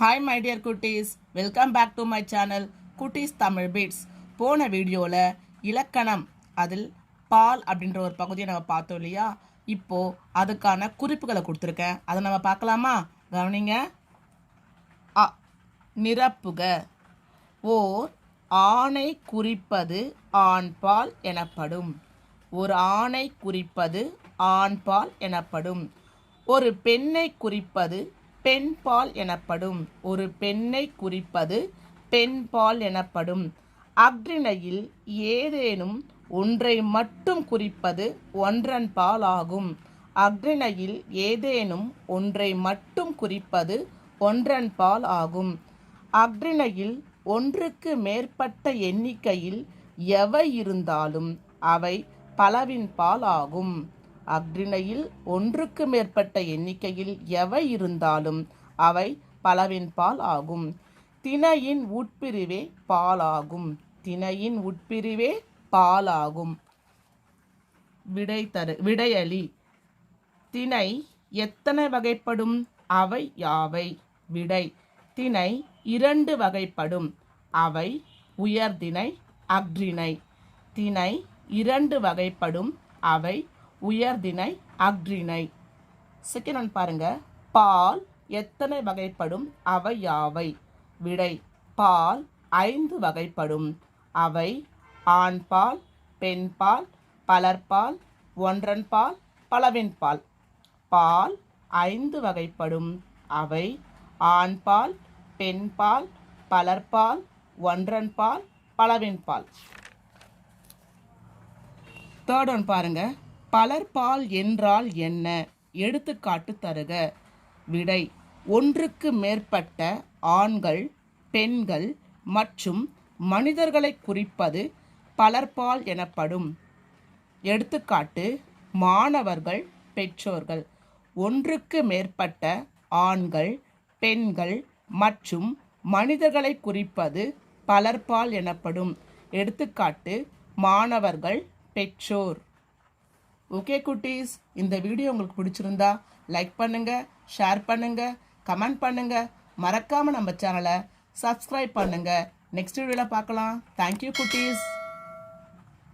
Hi my dear குட்டீஸ், welcome back to my channel Kutties Tamil beads. போன வீடியோவில் இலக்கணம் அதில் பால் அப்படின்ற ஒரு பகுதியை நம்ம பார்த்தோம் இல்லையா. இப்போது அதுக்கான குறிப்புகளை கொடுத்துருக்கேன், அதை நம்ம பார்க்கலாமா? கவனிங்க. அ நிரப்புக. ஓர் ஆணை குறிப்பது ஆண்பால் எனப்படும். ஒரு ஆணை குறிப்பது ஆண்பால் எனப்படும். ஒரு பெண்ணை குறிப்பது பெண்பால் எனப்படும். ஒரு பெண்ணை குறிப்பது பெண்பால் எனப்படும். அஃறிணையில் ஏதேனும் ஒன்றை மட்டும் குறிப்பது ஒன்றன்பால் ஆகும். அஃறிணையில் ஏதேனும் ஒன்றை மட்டும் குறிப்பது ஒன்றன்பால் ஆகும். அஃறிணையில் ஒன்றுக்கு மேற்பட்ட எண்ணிக்கையில் எவை இருந்தாலும் அவை பலவின்பால் ஆகும். அஃறிணையில் ஒன்றுக்கு மேற்பட்ட எண்ணிக்கையில் எவை இருந்தாலும் அவை பலவின்பால் ஆகும். திணையின் உட்பிரிவே பாலாகும். திணையின் உட்பிரிவே பாலாகும். விடையளி. திணை எத்தனை வகைப்படும்? அவை யாவை? விடை. திணை 2 வகைப்படும். அவை உயர்திணை, அஃறிணை. திணை 2 வகைப்படும். அவை உயர்திணை, அஃறிணை. செகண்ட் ஒன் பாருங்க. பால் எத்தனை வகைப்படும்? அவை யாவை? விடை. பால் 5 வகைப்படும். அவை ஆண்பால், பெண்பால், பலர்பால், ஒன்றன்பால், பலவின்பால். பால் 5 வகைப்படும். அவை ஆண்பால், பெண்பால், பலர்பால், ஒன்றன்பால், பலவின்பால். தேர்ட் ஒன் பாருங்க. பலர்பால் என்றால் என்ன? எடுத்துக்காட்டு தருக. விடை. ஒன்றுக்கு மேற்பட்ட ஆண்கள், பெண்கள் மற்றும் மனிதர்களை குறிப்பது பலர்பால் எனப்படும். எடுத்துக்காட்டு: மாணவர்கள், பெற்றோர்கள். ஒன்றுக்கு மேற்பட்ட ஆண்கள், பெண்கள் மற்றும் மனிதர்களை குறிப்பது பலர்பால் எனப்படும். எடுத்துக்காட்டு: மாணவர்கள், பெற்றோர். ஓகே குட்டீஸ், இந்த வீடியோ உங்களுக்கு பிடிச்சிருந்தா லைக் பண்ணுங்க, ஷேர் பண்ணுங்க, கமெண்ட் பண்ணுங்க. மறக்காம நம்ம சேனலை சப்ஸ்கிரைப் பண்ணுங்க. நெக்ஸ்ட் வீடியோவில் பார்க்கலாம். தேங்க்யூ குட்டீஸ்.